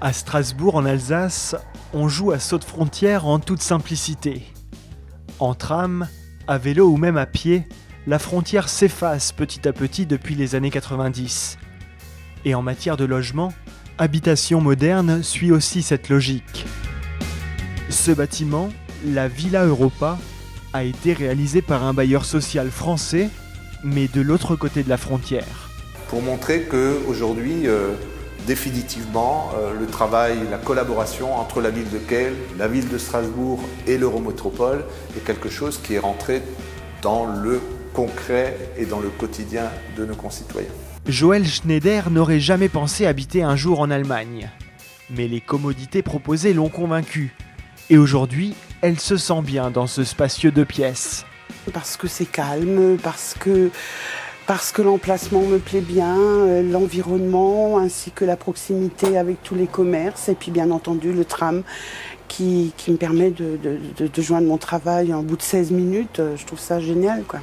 À Strasbourg, en Alsace, on joue à saut de frontière en toute simplicité. En tram, à vélo ou même à pied, la frontière s'efface petit à petit depuis les années 90. Et en matière de logement, Habitation Moderne suit aussi cette logique. Ce bâtiment, la Villa Europa, a été réalisé par un bailleur social français, mais de l'autre côté de la frontière. Pour montrer qu'aujourd'hui, définitivement, le travail, la collaboration entre la ville de Kehl, la ville de Strasbourg et l'Eurométropole est quelque chose qui est rentré dans le concret et dans le quotidien de nos concitoyens. Joël Schneider n'aurait jamais pensé habiter un jour en Allemagne. Mais les commodités proposées l'ont convaincu. Et aujourd'hui, elle se sent bien dans ce spacieux 2 pièces. Parce que c'est calme, parce que l'emplacement me plaît bien, l'environnement ainsi que la proximité avec tous les commerces et puis bien entendu le tram qui me permet de joindre mon travail en bout de 16 minutes. Je trouve ça génial, quoi.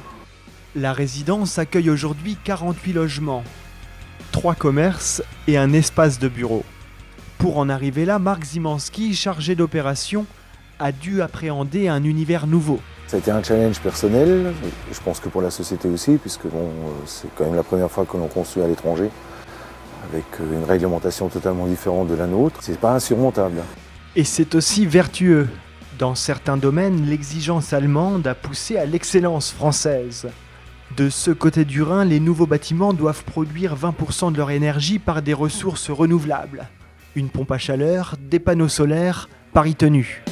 La résidence accueille aujourd'hui 48 logements, 3 commerces et un espace de bureau. Pour en arriver là, Marc Zimanski, chargé d'opération, a dû appréhender un univers nouveau. Ça a été un challenge personnel, je pense que pour la société aussi, puisque c'est quand même la première fois que l'on construit à l'étranger, avec une réglementation totalement différente de la nôtre. C'est pas insurmontable. Et c'est aussi vertueux. Dans certains domaines, l'exigence allemande a poussé à l'excellence française. De ce côté du Rhin, les nouveaux bâtiments doivent produire 20% de leur énergie par des ressources renouvelables. Une pompe à chaleur, des panneaux solaires, pari tenu.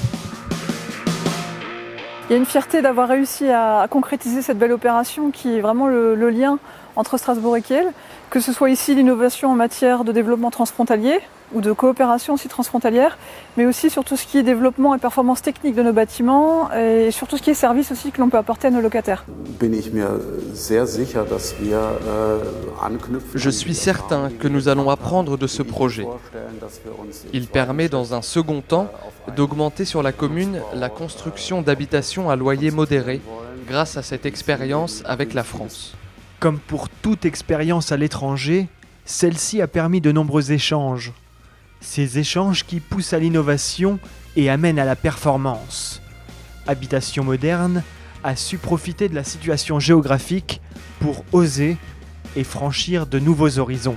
Il y a une fierté d'avoir réussi à concrétiser cette belle opération qui est vraiment le lien entre Strasbourg et Kehl, que ce soit ici l'innovation en matière de développement transfrontalier ou de coopération aussi transfrontalière, mais aussi sur tout ce qui est développement et performance technique de nos bâtiments et sur tout ce qui est service aussi que l'on peut apporter à nos locataires. Je suis certain que nous allons apprendre de ce projet. Il permet dans un second temps d'augmenter sur la commune la construction d'habitations à loyer modéré grâce à cette expérience avec la France. Comme pour toute expérience à l'étranger, celle-ci a permis de nombreux échanges. Ces échanges qui poussent à l'innovation et amènent à la performance. Habitation Moderne a su profiter de la situation géographique pour oser et franchir de nouveaux horizons.